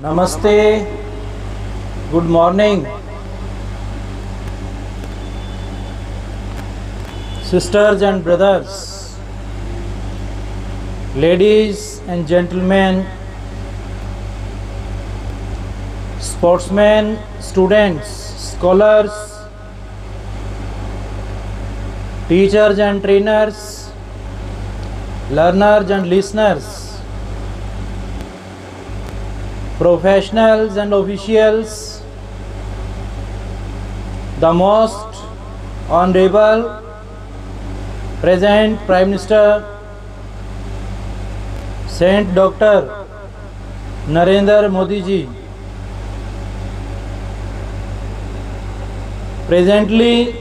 Namaste, good morning, sisters and brothers, ladies and gentlemen, sportsmen, students, scholars, teachers and trainers, learners and listeners, professionals and officials, the most honorable present Prime Minister Saint Dr. Narendra Modi ji, presently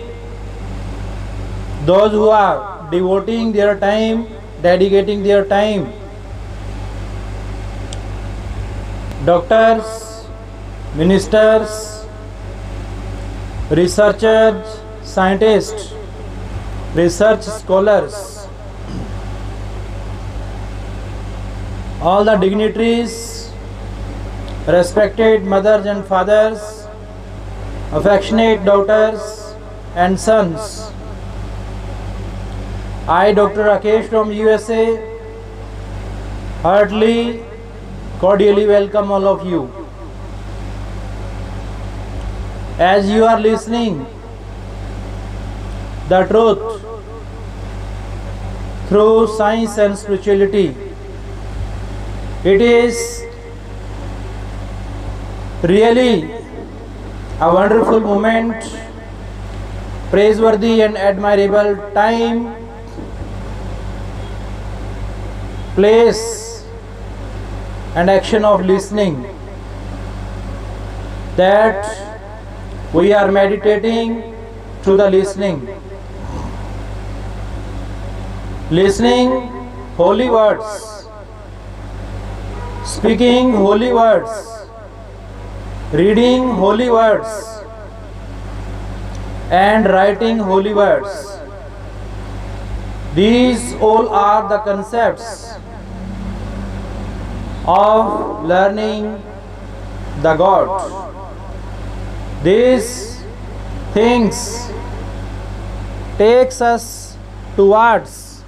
those who are devoting their time, dedicating their time, doctors, ministers, researchers, scientists, research scholars, all the dignitaries, respected mothers and fathers, affectionate daughters and sons. I, Dr. Rakesh from USA, heartily, cordially welcome all of you. As you are listening the truth through science and spirituality, it is really a wonderful moment, praiseworthy and admirable time, place and action of listening, that we are meditating to the listening holy words, speaking holy words, reading holy words and writing holy words. These all are the concepts of learning the God. These things takes us towards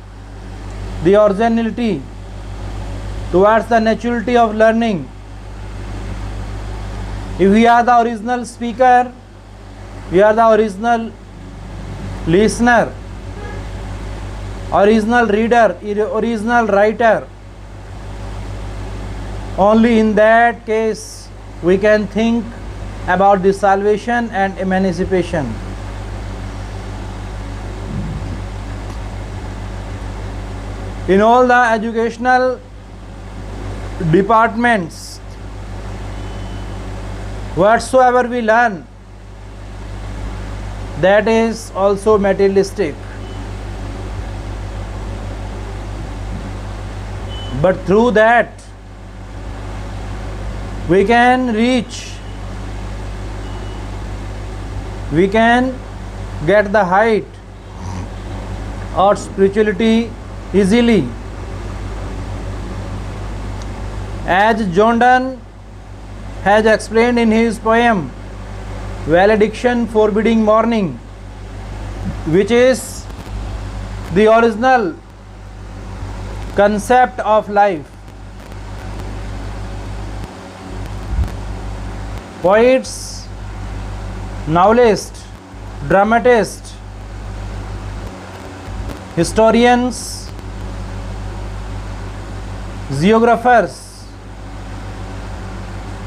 the originality, towards the naturality of learning. If we are the original speaker, we are the original listener, original reader, original writer. Only in that case we can think about the salvation and emancipation. In all the educational departments, whatsoever we learn, that is also materialistic. But through that we can reach, we can get the height of spirituality easily. As John Donne has explained in his poem Valediction Forbidding Morning, which is the original concept of life. Poets, novelists, dramatists, historians, geographers,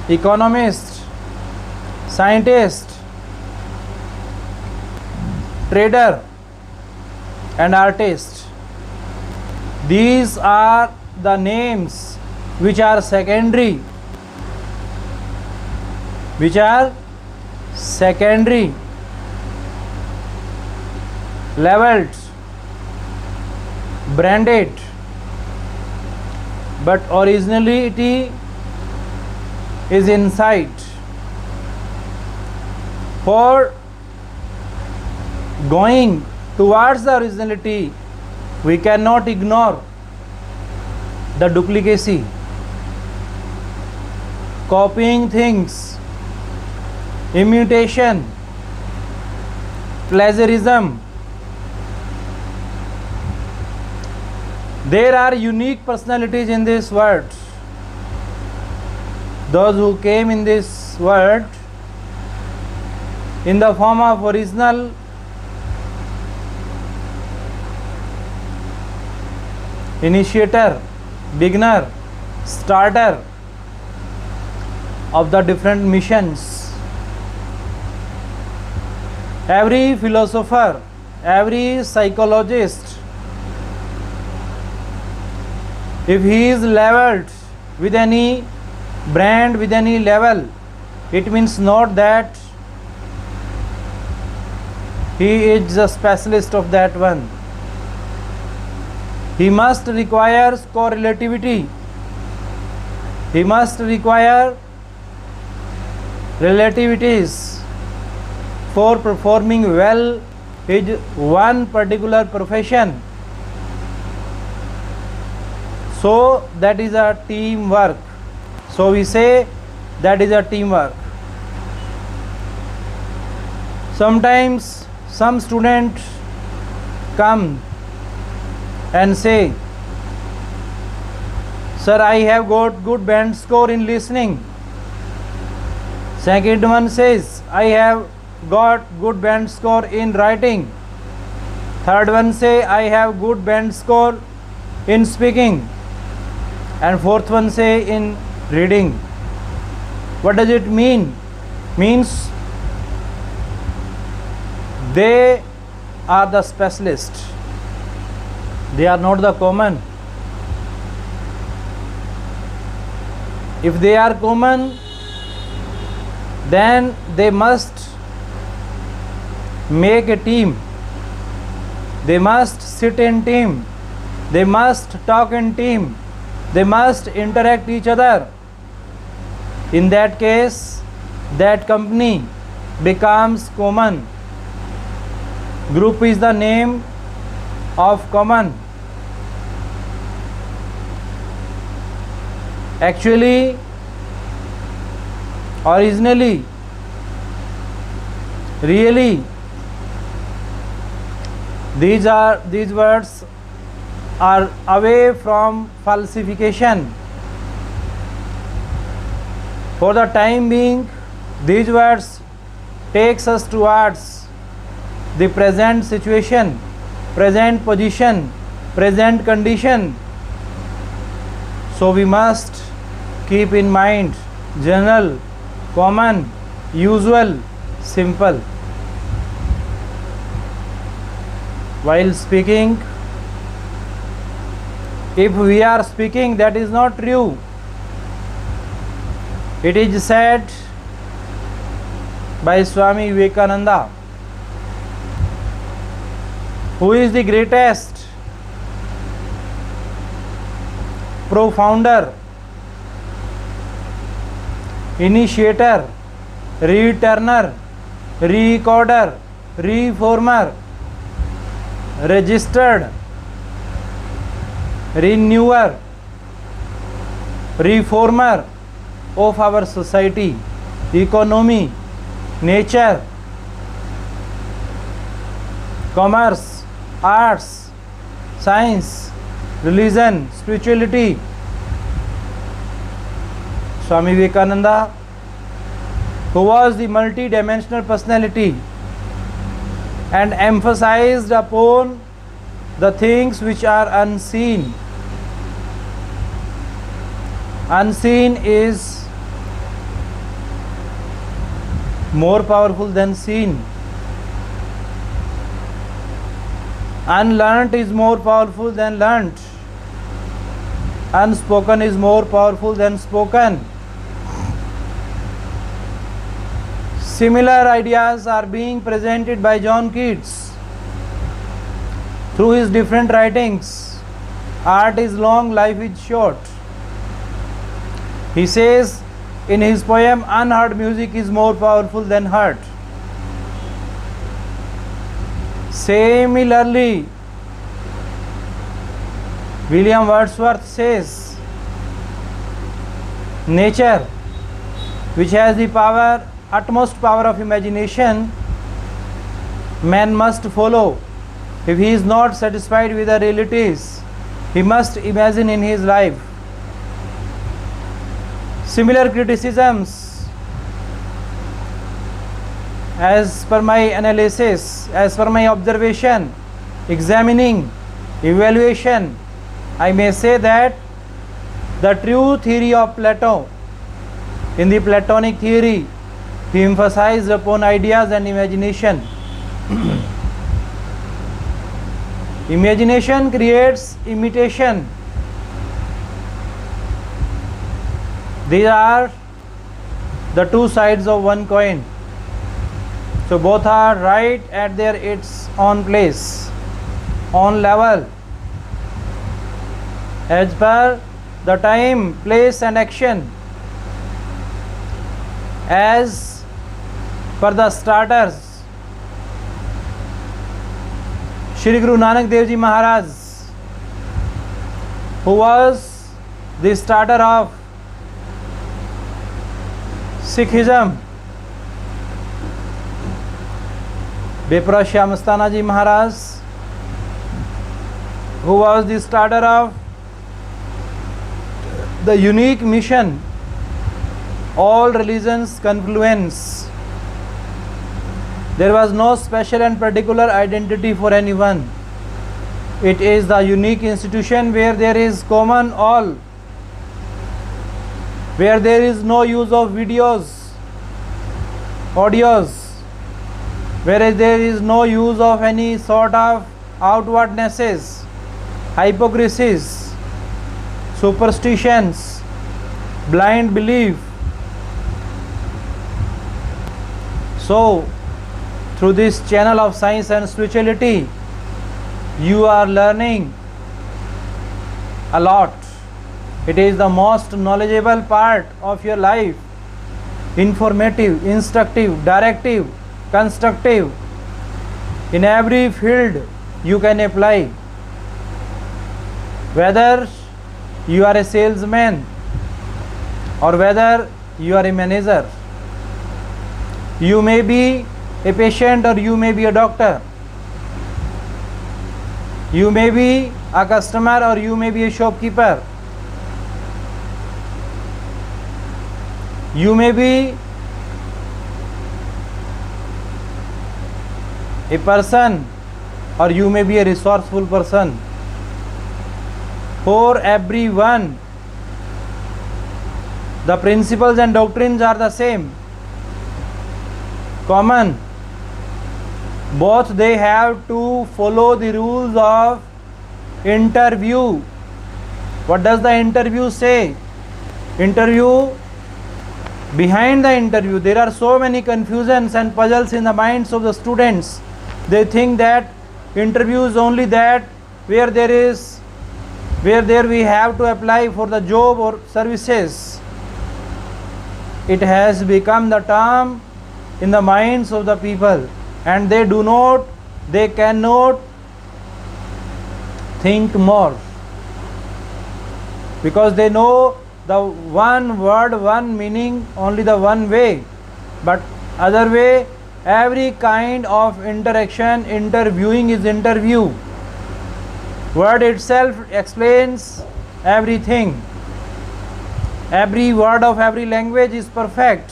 economists, scientists, trader and artist, these are the names which are secondary, leveled, branded, but originality is inside. For going towards the originality, we cannot ignore the duplicacy. copying things, imitation, plagiarism. There are unique personalities in this world. Those who came in this world in the form of original initiator, beginner, starter of the different missions. Every philosopher, every psychologist, if he is leveled with any brand, with any level, it means not that he is a specialist of that one. He must require correlativity. He must require relativities for performing well his one particular profession. So that is a teamwork. So we say that is a teamwork. Sometimes some student come and say, sir, I have got good band score in listening. Second one says, I have got good band score in writing. Third one say, I have good band score in speaking. And fourth one say in reading. What does it mean? Means they are the specialist. They are not the common. If they are common, then they must make a team. They must sit in team. They must talk in team. They must interact each other. In that case, that company becomes common. Group is the name of common. Actually, originally, really, these words are away from falsification. For the time being, these words takes us towards the present situation, present position, present condition. So we must keep in mind general, common, usual, simple. While speaking, if we are speaking that is not true, it is said by Swami Vivekananda, who is the greatest profounder, initiator, returner, recorder, reformer, registered, renewer, reformer of our society, economy, nature, commerce, arts, science, religion, spirituality. Swami Vivekananda, who was the multi-dimensional personality and emphasized upon the things which are unseen. Unseen is more powerful than seen. Unlearnt is more powerful than learnt. Unspoken is more powerful than spoken. Similar ideas are being presented by John Keats through his different writings. Art is long, life is short. He says in his poem, unheard music is more powerful than heard. Similarly, William Wordsworth says, nature which has the power, utmost power of imagination, man must follow. If he is not satisfied with the realities, he must imagine in his life. Similar criticisms, as per my analysis, as per my observation, examining, evaluation, I may say that the true theory of Plato, in the Platonic theory, he emphasized upon ideas and imagination. Imagination creates imitation. These are the two sides of one coin. So both are right at their its own place, on level, as per the time, place and action. As per the starters, Shri Guru Nanak Dev Ji Maharaj, who was the starter of Sikhism, Bipra Shyamastana Ji Maharaj, who was the starter of the unique mission, all religions confluence. There was no special and particular identity for anyone. It is the unique institution where there is common all, where there is no use of videos, audios, whereas there is no use of any sort of outwardnesses, hypocrisies, superstitions, blind belief. So, through this channel of science and spirituality, you are learning a lot. It is the most knowledgeable part of your life. Informative, instructive, directive, constructive. In every field you can apply. Whether you are a salesman or whether you are a manager, you may be a patient or you may be a doctor, you may be a customer or you may be a shopkeeper, you may be a person or you may be a resourceful person. For everyone, the principles and doctrines are the same, common. Both they have to follow the rules of interview. What does the interview say? Interview, behind the interview, there are so many confusions and puzzles in the minds of the students. They think that interview is only that where there we have to apply for the job or services. It has become the term in the minds of the people, and they cannot think more, because they know the one word, one meaning, only the one way. But other way, every kind of interaction, interviewing is interview. Word itself explains everything. Every word of every language is perfect.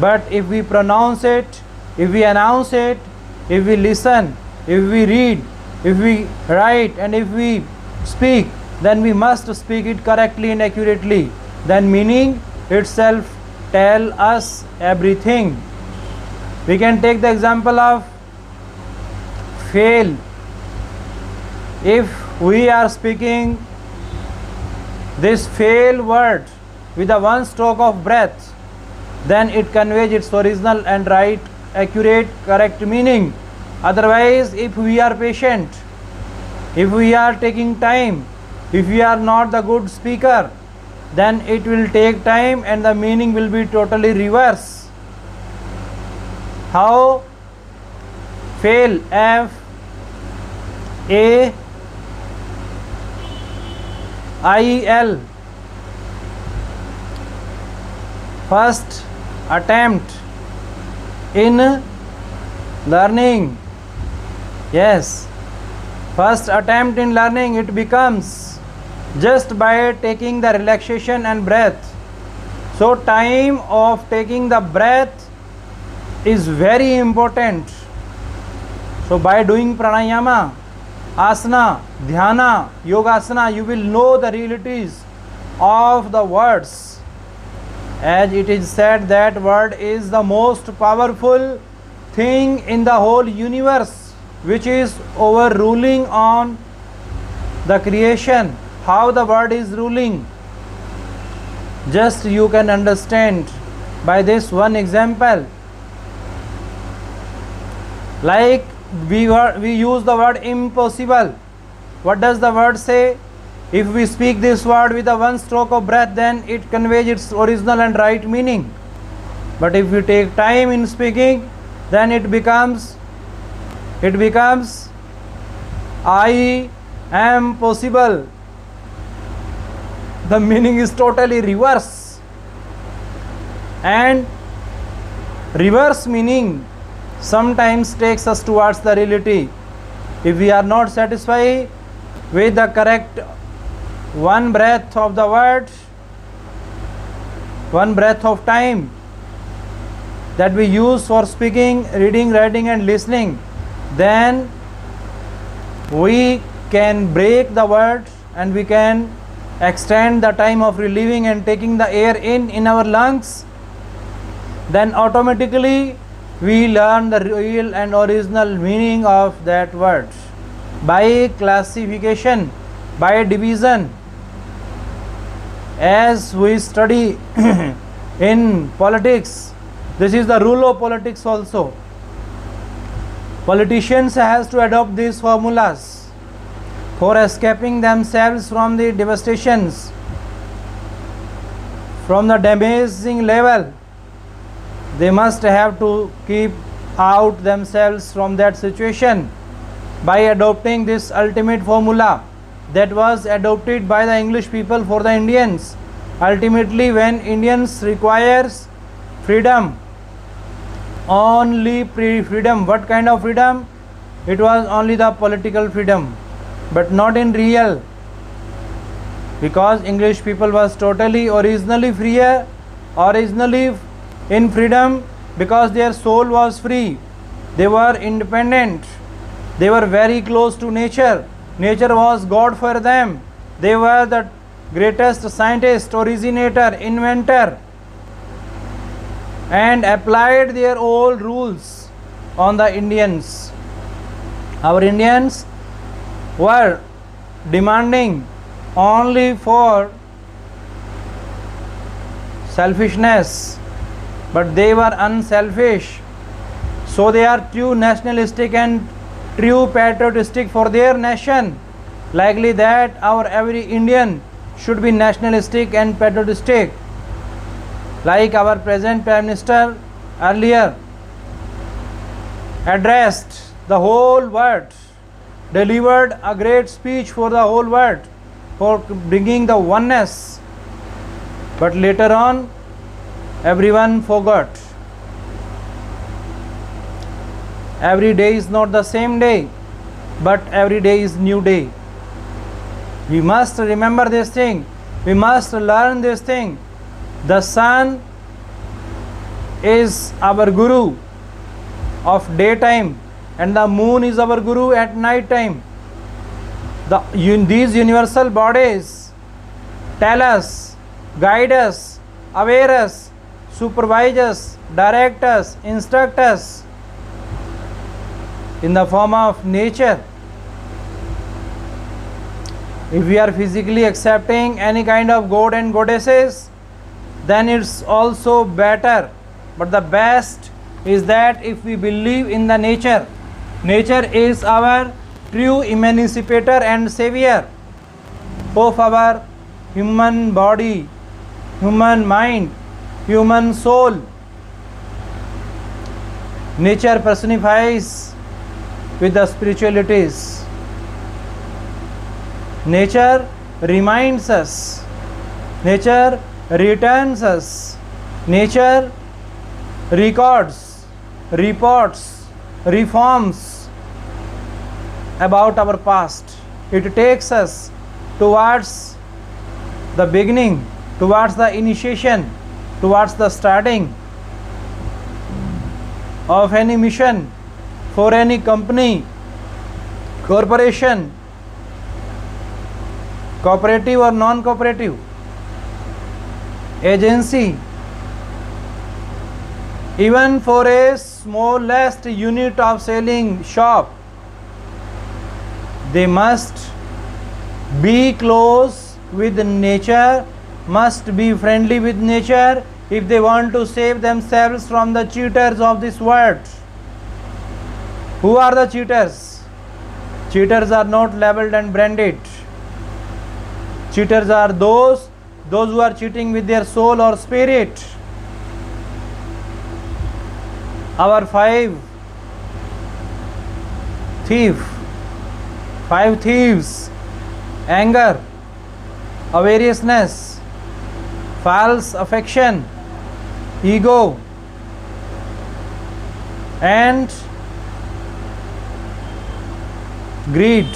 But if we pronounce it, if we announce it, if we listen, if we read, if we write, and if we speak, then we must speak it correctly and accurately. Then meaning itself tell us everything. We can take the example of fail. If we are speaking this fail word with a one stroke of breath, then it conveys its original and right, accurate, correct meaning. Otherwise, if we are patient, if we are taking time, if we are not the good speaker, then it will take time and the meaning will be totally reverse. How? Fail, F-A-I-L. first attempt in learning. Yes, first attempt in learning, it becomes just by taking the relaxation and breath. So time of taking the breath is very important. So by doing pranayama, asana, dhyana, yogasana, you will know the realities of the words. As it is said that word is the most powerful thing in the whole universe, which is overruling on the creation. How the word is ruling, just you can understand by this one example. Like we use the word impossible. What does the word say? If we speak this word with a one stroke of breath, then it conveys its original and right meaning. But if we take time in speaking, then it becomes I am possible. The meaning is totally reverse. And reverse meaning sometimes takes us towards the reality. If we are not satisfied with the correct one breath of the word, one breath of time that we use for speaking, reading, writing and listening, then we can break the word and we can extend the time of relieving and taking the air in our lungs. Then automatically we learn the real and original meaning of that word. By classification, by division, as we study in politics, this is the rule of politics also. Politicians has to adopt these formulas for escaping themselves from the devastations, from the damaging level. They must have to keep out themselves from that situation by adopting this ultimate formula that was adopted by the English people for the Indians. Ultimately, when Indians requires freedom, only freedom. What kind of freedom? It was only the political freedom, but not in real, because English people was totally originally free, originally in freedom, because their soul was free. They were independent. They were very close to nature. Nature was God for them. They were the greatest scientist, originator, inventor, and applied their old rules on the Indians. Our Indians were demanding only for selfishness, but they were unselfish. So they are true nationalistic and true patriotistic for their nation. Likely that our every Indian should be nationalistic and patriotistic, like our present Prime Minister earlier addressed the whole world, delivered a great speech for the whole world for bringing the oneness, but later on everyone forgot. Every day is not the same day, but every day is new day. We must remember this thing. We must learn this thing. The sun is our guru of daytime and the moon is our guru at night time. These universal bodies tell us, guide us, aware us, supervise us, direct us, instruct us in the form of nature. If we are physically accepting any kind of god and goddesses, then it's also better. But the best is that if we believe in the nature, nature is our true emancipator and savior of our human body, human mind, human soul. Nature personifies with the spiritualities. Nature reminds us, nature returns us Nature records, reports, reforms about our past. It takes us towards the beginning, towards the initiation, towards the starting of any mission for any company, corporation, cooperative or non-cooperative, agency, even for a smallest unit of selling shop. They must be close with nature, must be friendly with nature if they want to save themselves from the cheaters of this world. Who are the cheaters? Cheaters are not labeled and branded. Cheaters are those who are cheating with their soul or spirit. Our five thieves: anger, avariciousness, false affection, ego, and greed,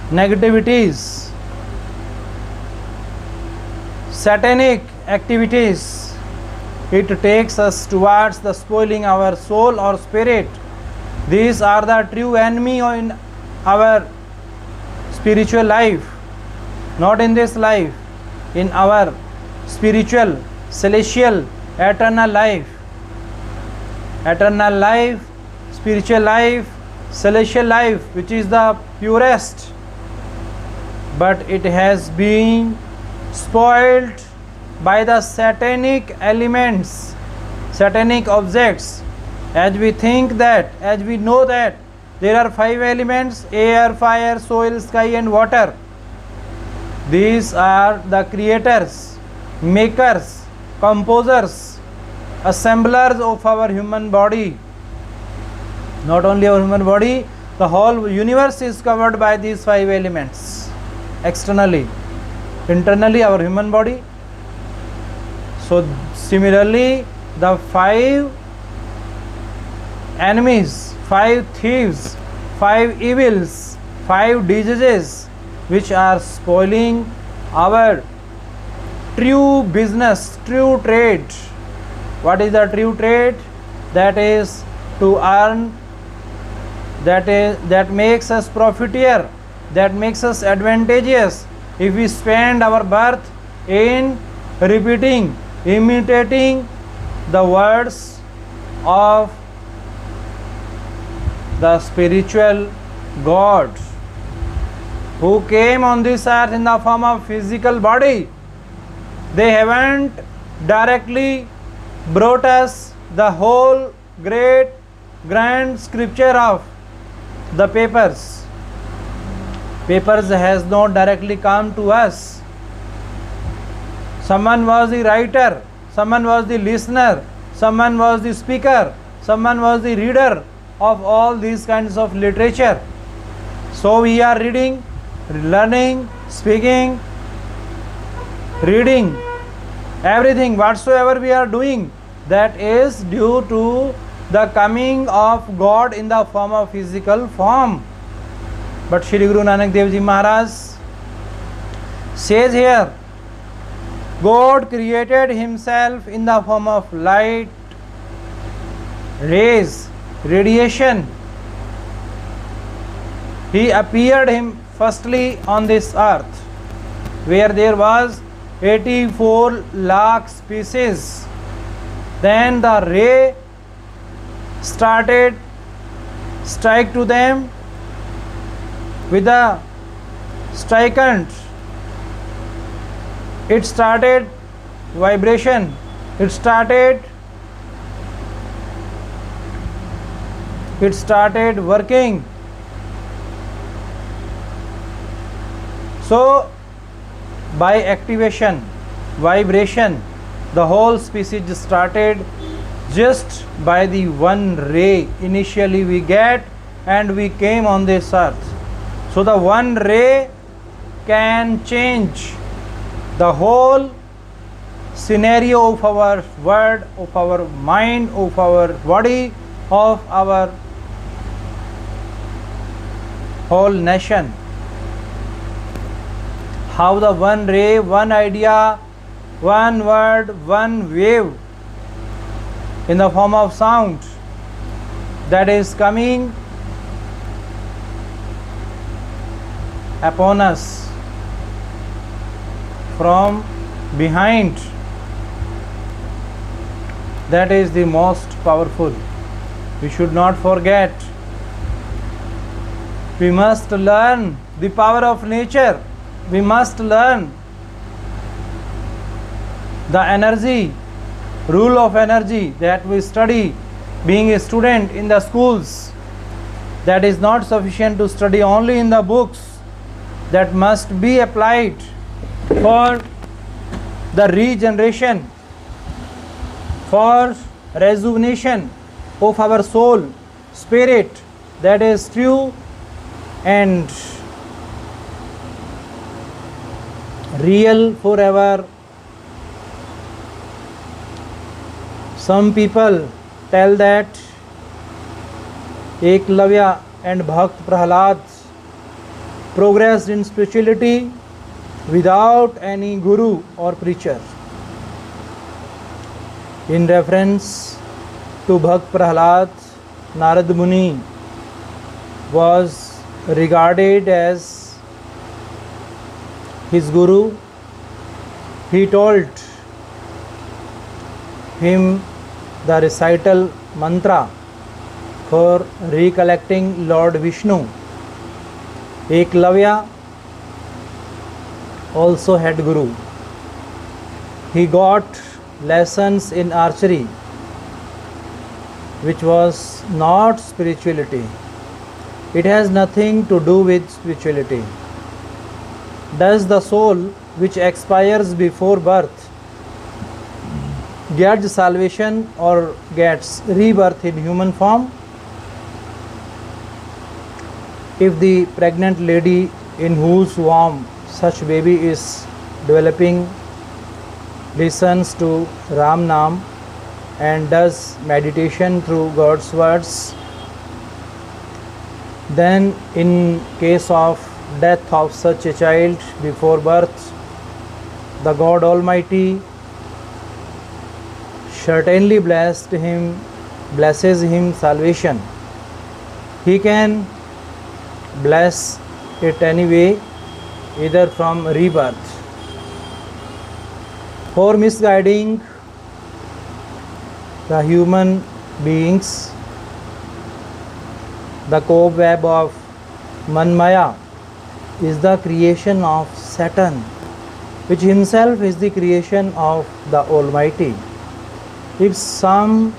negativities, satanic activities. It takes us towards the spoiling our soul or spirit. These are the true enemy in our spiritual life, not in this life, in our spiritual, celestial, eternal life. Eternal life, spiritual life, celestial life, which is the purest, but it has been spoiled by the satanic elements, satanic objects. As we think that, as we know that there are 5 elements: air, fire, soil, sky and water. These are the creators, makers, composers, assemblers of our human body. Not only our human body, the whole universe is covered by these 5 elements. Externally, internally our human body. So similarly, the 5 enemies, 5 thieves, 5 evils, 5 diseases which are spoiling our true business, true trade. What is the true trade? That is to earn, that makes us profiteer, that makes us advantageous. If we spend our birth in repeating, imitating the words of the spiritual God who came on this earth in the form of physical body, they haven't directly brought us the whole great grand scripture of the papers. Papers has not directly come to us. Someone was the writer, someone was the listener, someone was the speaker, someone was the reader of all these kinds of literature. So we are reading, learning, speaking, reading, everything whatsoever we are doing, that is due to the coming of God in the form of physical form. But Shri Guru Nanak Dev Ji Maharaj says here, God created himself in the form of light, rays, radiation. He appeared him firstly on this earth where there was 84 lakh species. Then the ray started strike to them with the strikant. It started vibration, it started working. So by activation, vibration, the whole species started just by the one ray initially we get, and we came on this earth. So the one ray can change the whole scenario of our world, of our mind, of our body, of our whole nation. How the one ray, one idea, one word, one wave in the form of sound that is coming upon us from behind, that is the most powerful. We should not forget. We must learn the power of nature. We must learn the energy, rule of energy that we study being a student in the schools. That is not sufficient to study only in the books. That must be applied for the regeneration, for rejuvenation of our soul, spirit, that is true and real forever. Some people tell that Eklavya and Bhakt Prahlad progressed in spirituality without any guru or preacher. In reference to Bhakt Prahlad, Narad Muni was regarded as his guru. He told him the recital mantra for recollecting Lord Vishnu. Eklavya also had guru. He got lessons in archery, which was not spirituality. It has nothing to do with spirituality. Does the soul which expires before birth gets salvation or gets rebirth in human form? If the pregnant lady in whose womb such baby is developing listens to Ram Nam and does meditation through God's words, then in case of death of such a child before birth, the God Almighty certainly blesses him salvation. He can bless it anyway, either from rebirth. For misguiding the human beings, the cobweb of Manmaya is the creation of Satan, which himself is the creation of the Almighty. If some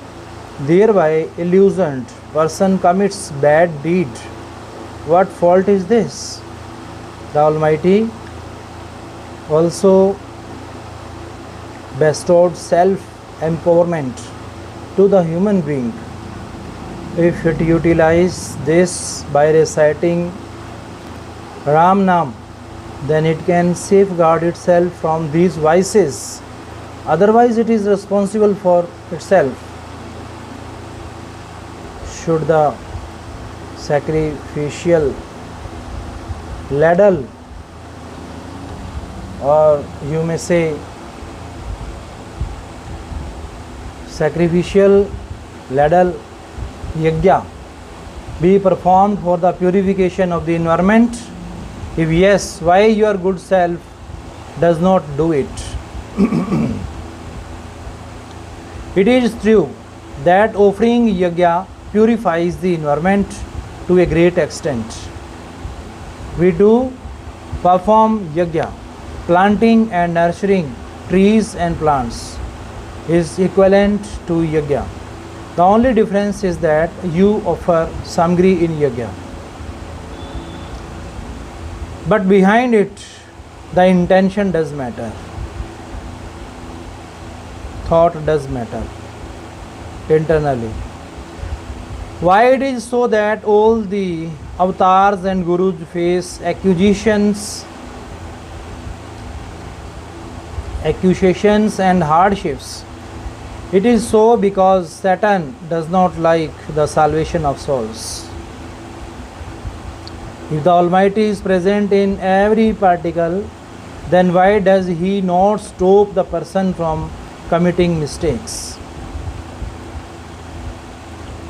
thereby illusioned person commits bad deed, what fault is this? The Almighty also bestowed self-empowerment to the human being. If it utilizes this by reciting Ram Nam, then it can safeguard itself from these vices. Otherwise, it is responsible for itself. Should the sacrificial ladle, or you may say sacrificial ladle yajna, be performed for the purification of the environment? If yes, why your good self does not do it? It is true that offering yajna purifies the environment to a great extent. We do perform yajna. Planting and nurturing trees and plants is equivalent to yajna. The only difference is that you offer samgri in yajna. But behind it, the intention does matter. Thought does matter internally. Why it is so that all the avatars and gurus face accusations accusations and hardships. It is so because Satan does not like the salvation of souls. If the Almighty is present in every particle, then why does He not stop the person from committing mistakes?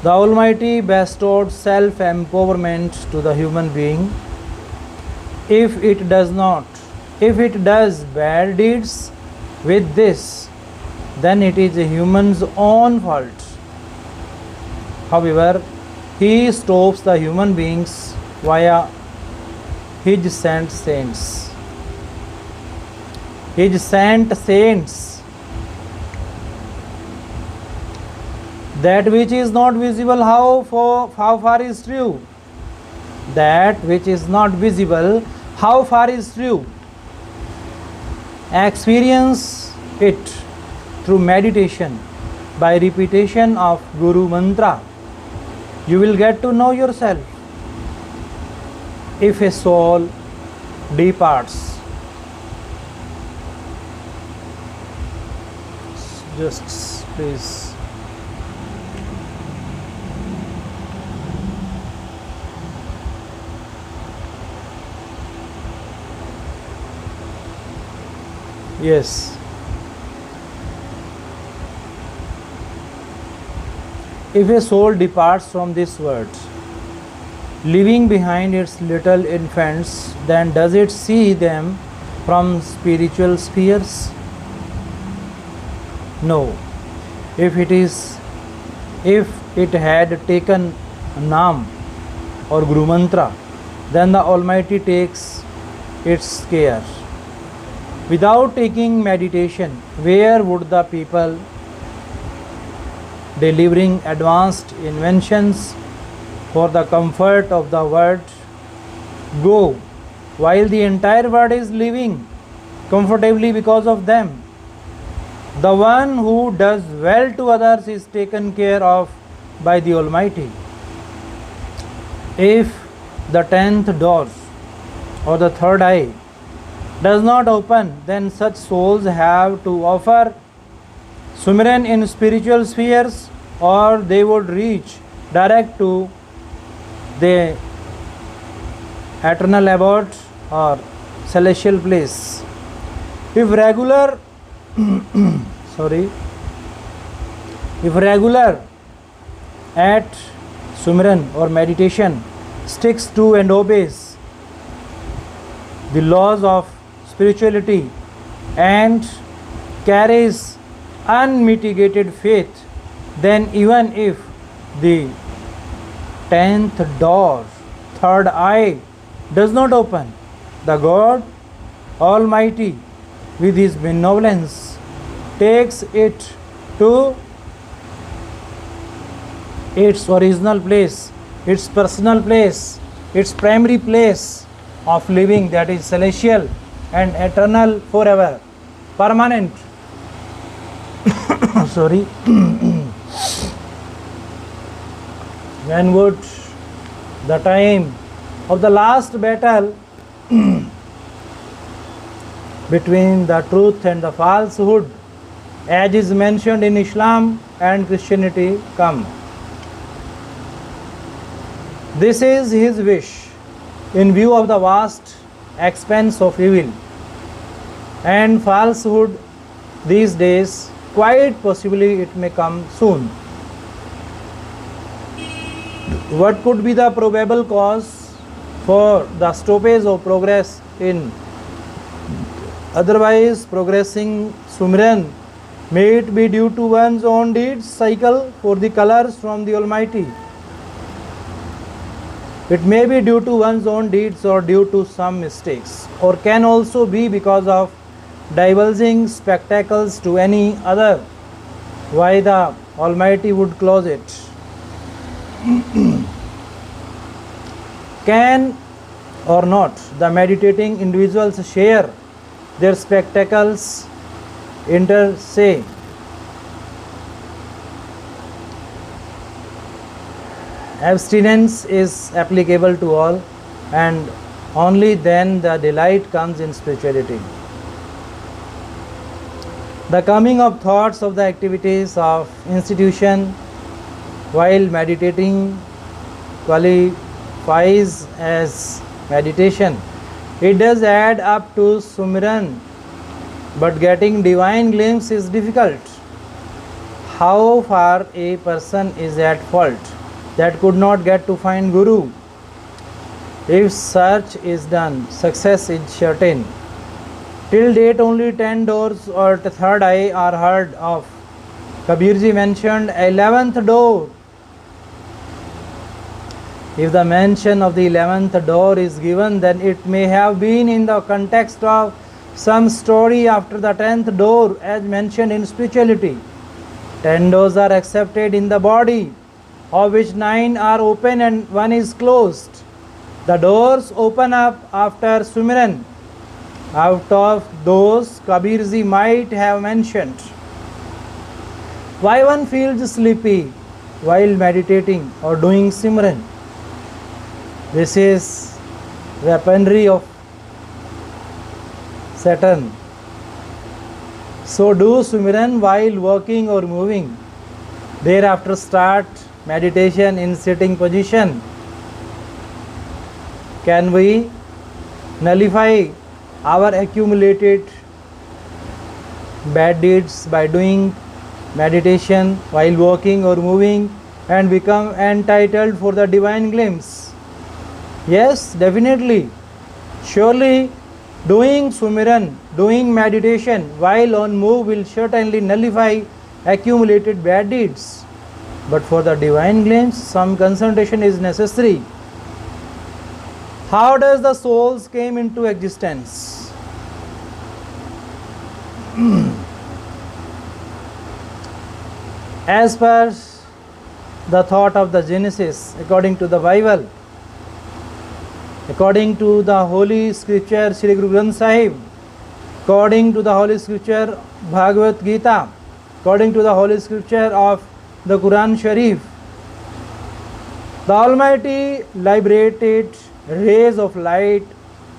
The Almighty bestowed self-empowerment to the human being. If it does bad deeds with this, then it is a human's own fault. However, He stops the human beings via His sent saints. His sent saints. That which is not visible, how far is true? That which is not visible, how far is true? Experience it through meditation, by repetition of Guru Mantra. You will get to know yourself. If a soul departs, just please. Yes. If a soul departs from this world, leaving behind its little infants, then does it see them from spiritual spheres? No. If it had taken Naam or Guru Mantra, then the Almighty takes its care. Without taking meditation, where would the people delivering advanced inventions for the comfort of the world go, while the entire world is living comfortably because of them? The one who does well to others is taken care of by the Almighty. If the 10th door or the third eye does not open, then such souls have to offer Sumiran in spiritual spheres, or they would reach direct to the eternal abode or celestial place. If regular at Sumiran or meditation sticks to and obeys the laws of spirituality and carries unmitigated faith, then even if the 10th door, third eye does not open, the God Almighty with His benevolence takes it to its original place, its personal place, its primary place of living, that is celestial and eternal, forever, permanent. When would the time of the last battle between the truth and the falsehood, as is mentioned in Islam and Christianity, come? This is His wish in view of the vast expense of evil and falsehood these days. Quite possibly it may come soon. What could be the probable cause for the stoppage of progress in otherwise progressing Sumiran? May it be due to one's own deeds cycle for the colors from the Almighty. It may be due to one's own deeds or due to some mistakes, or can also be because of divulging spectacles to any other. Why the Almighty would close it? Can or not the meditating individuals share their spectacles inter se? Abstinence is applicable to all, and only then the delight comes in spirituality. The coming of thoughts of the activities of institution while meditating qualifies as meditation. It does add up to Sumiran, but getting divine glimpse is difficult. How far a person is at fault that could not get to find Guru? If search is done, success is certain. Till date, only 10 doors or third eye are heard of. Kabirji mentioned 11th door. If the mention of the 11th door is given, then it may have been in the context of some story after the 10th door, as mentioned in spirituality. 10 doors are accepted in the body, of which 9 are open and 1 is closed. The doors open up after Sumiran. Out of those, Kabirji might have mentioned. Why one feels sleepy while meditating or doing Simran? This is weaponry of Satan. So do Sumiran while walking or moving. Thereafter start meditation in sitting position. Can we nullify our accumulated bad deeds by doing meditation while walking or moving and become entitled for the divine glimpse? Yes, definitely. Surely doing Sumiran, doing meditation while on move will certainly nullify accumulated bad deeds. But for the divine glimpse, some concentration is necessary. How does the souls came into existence? As per the thought of the Genesis, according to the Bible, according to the Holy Scripture, Sri Guru Granth Sahib, according to the Holy Scripture, Bhagavad Gita, according to the Holy Scripture of the Quran Sharif, the Almighty liberated rays of light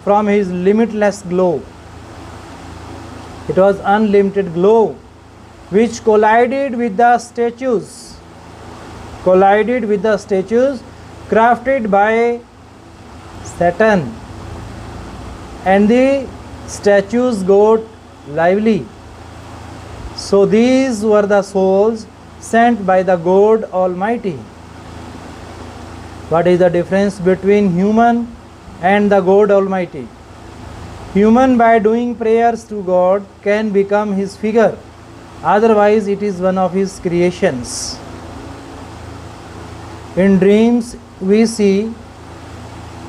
from His limitless glow. It was unlimited glow which collided with the statues crafted by Satan, and the statues got lively. So these were the souls sent by the God Almighty. What is the difference between human and the God Almighty? Human, by doing prayers to God, can become His figure. Otherwise, it is one of His creations. In dreams, we see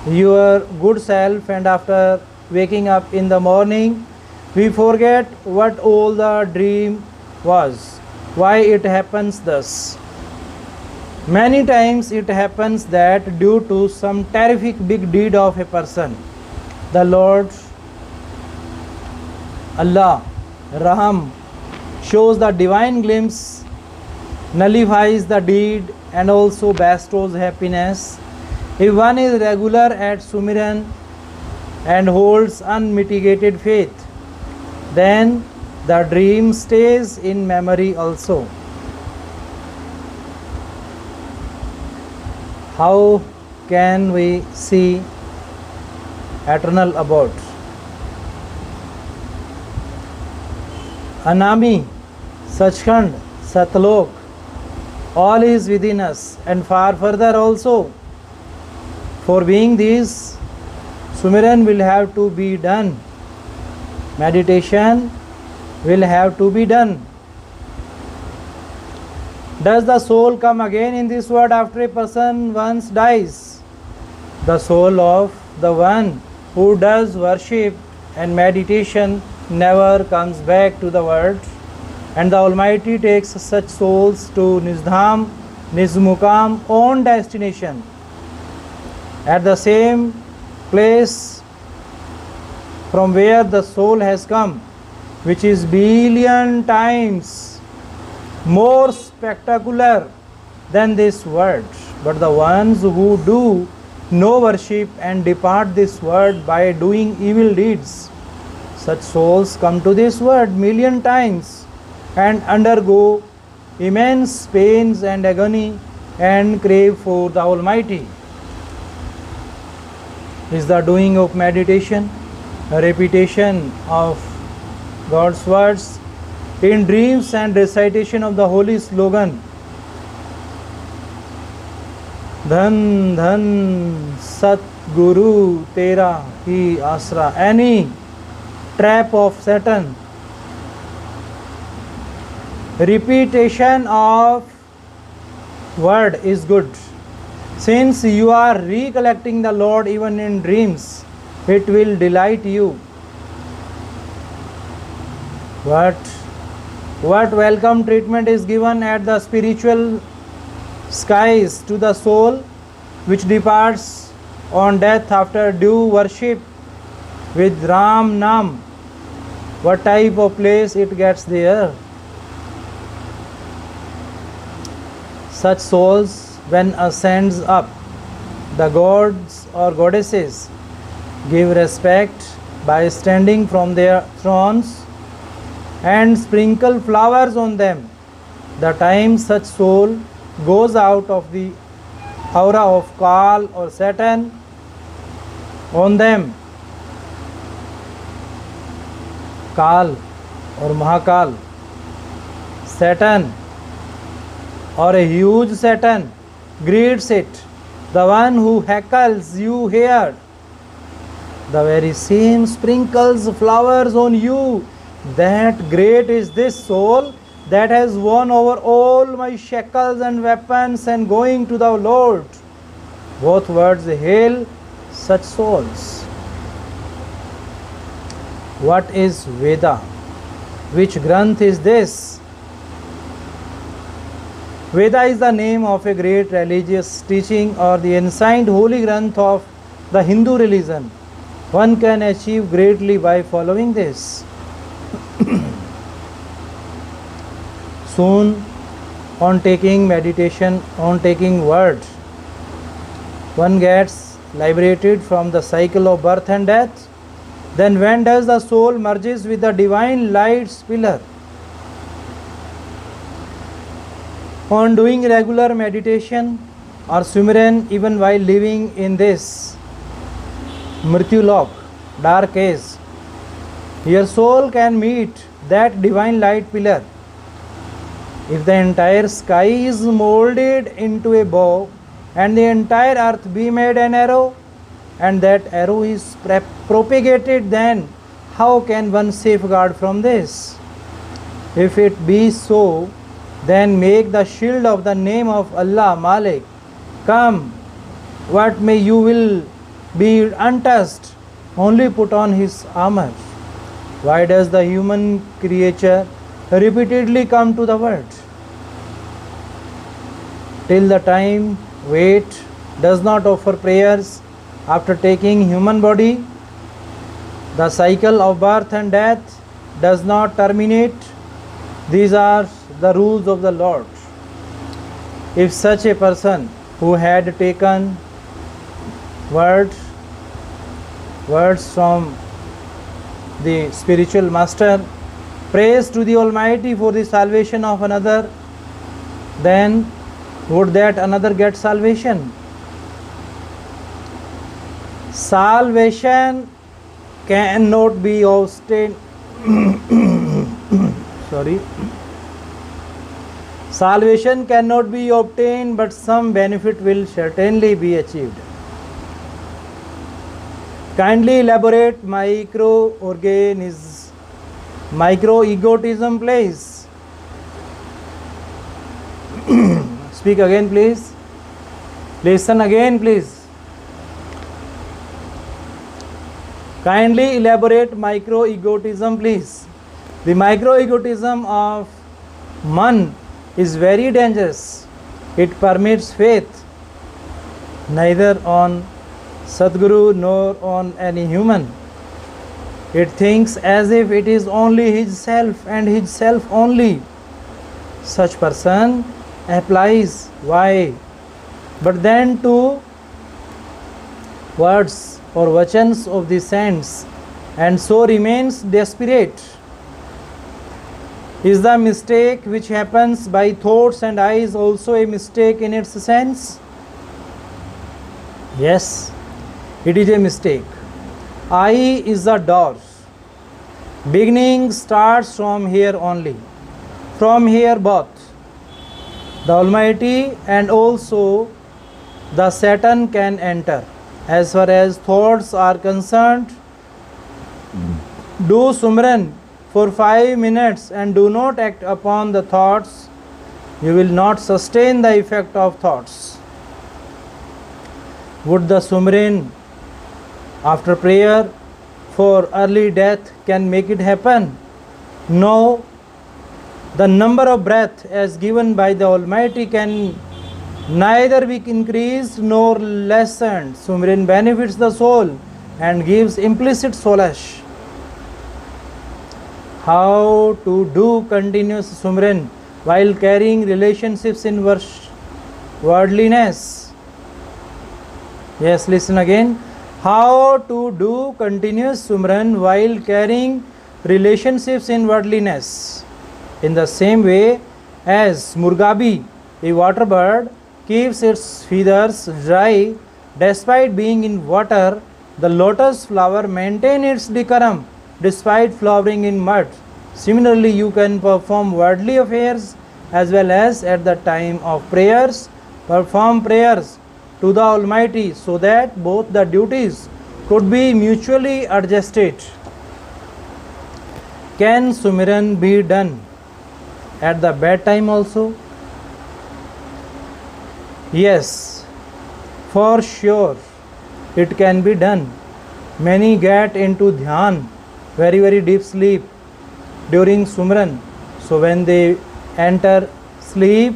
your good self, and after waking up in the morning, we forget what all the dream was. Why it happens thus? Many times it happens that due to some terrific big deed of a person, the Lord Allah, Raham, shows the divine glimpse, nullifies the deed, and also bestows happiness. If one is regular at Sumiran and holds unmitigated faith, then the dream stays in memory also. How can we see eternal abode? Anami, Sachkhand, Satlok, all is within us and far further also. For being these, Sumiran will have to be done. Meditation will have to be done. Does the soul come again in this world after a person once dies? The soul of the one who does worship and meditation never comes back to the world, and the Almighty takes such souls to Nizdham, Nizmukam, own destination. At the same place from where the soul has come, which is billion times more spectacular than this world. But the ones who do no worship and depart this world by doing evil deeds, such souls come to this world million times and undergo immense pains and agony and crave for the Almighty. Is the doing of meditation, a repetition of God's words in dreams and recitation of the holy slogan, Dhan Dhan Sat Guru Tera Hi Asra, any trap of Satan. Repetition of word is good. Since you are recollecting the Lord even in dreams, it will delight you. What welcome treatment is given at the spiritual skies to the soul which departs on death after due worship with Ram Nam. What type of place it gets there? Such souls, when ascends up, the gods or goddesses give respect by standing from their thrones and sprinkle flowers on them. The time such soul goes out of the aura of Kal or Satan on them, Kal or Mahakal, Satan or a huge Satan greets it, the one who heckles you here, the very same sprinkles flowers on you. That great is this soul that has won over all my shackles and weapons and going to the Lord. Both words hail such souls. What is Veda? Which Granth is this? Veda is the name of a great religious teaching or the ancient holy Granth of the Hindu religion. One can achieve greatly by following this. Soon, on taking meditation, on taking word, one gets liberated from the cycle of birth and death. Then when does the soul merges with the divine light's pillar? On doing regular meditation or Sumiran, even while living in this Mrityulok, dark age, your soul can meet that divine light pillar. If the entire sky is molded into a bow and the entire earth be made an arrow, and that arrow is propagated, then how can one safeguard from this? If it be so, then make the shield of the name of Allah Malik. Come, what may you will be untouched, only put on his armor. Why does the human creature repeatedly come to the world? Till the time wait does not offer prayers after taking human body, the cycle of birth and death does not terminate. These are the rules of the Lord. If such a person who had taken words from the spiritual master prays to the Almighty for the salvation of another, then would that another get salvation? Salvation cannot be obtained. Salvation cannot be obtained, but some benefit will certainly be achieved. Kindly elaborate micro-egotism, please. Speak again, please. Listen again, please. Kindly elaborate micro-egotism, please. The micro-egotism of man is very dangerous. It permits faith neither on Sadguru nor on any human. It thinks as if it is only his self and his self only. Such person applies why? But then to words or vachans of the saints, and so remains desperate. Is the mistake which happens by thoughts and eyes also a mistake in its sense? Yes, it is a mistake. Eye is the door. Beginning starts from here only. From here both the Almighty and also the Satan can enter. As far as thoughts are concerned, do Sumran for 5 minutes and do not act upon the thoughts, you will not sustain the effect of thoughts. Would the Sumran after prayer for early death can make it happen? No. The number of breath as given by the Almighty can neither be increased nor lessened. Sumran benefits the soul and gives implicit solace. How to do continuous Sumran while carrying relationships in worldliness? Yes, listen again. How to do continuous Sumran while carrying relationships in worldliness? In the same way as Murgabi, a water bird, keeps its feathers dry despite being in water, the lotus flower maintains its decorum despite flowering in mud. Similarly, you can perform worldly affairs as well as at the time of prayers, perform prayers to the Almighty so that both the duties could be mutually adjusted. Can Sumran be done at the bad time also? Yes, for sure it can be done. Many get into dhyan, very deep sleep during Sumran. So when they enter sleep,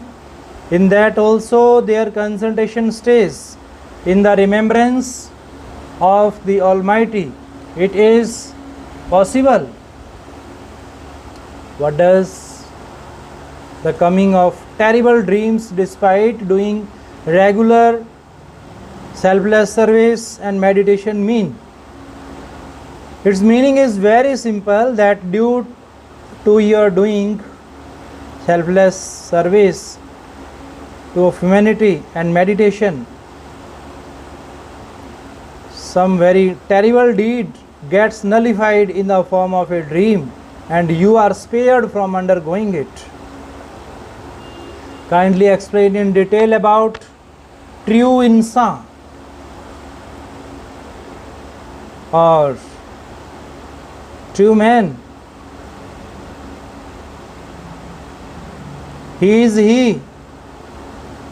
in that also their concentration stays in the remembrance of the Almighty. It is possible. What does the coming of terrible dreams despite doing regular selfless service and meditation mean? Its meaning is very simple, that due to your doing selfless service to humanity and meditation, some very terrible deed gets nullified in the form of a dream and you are spared from undergoing it. Kindly explain in detail about true insan or true man. He is he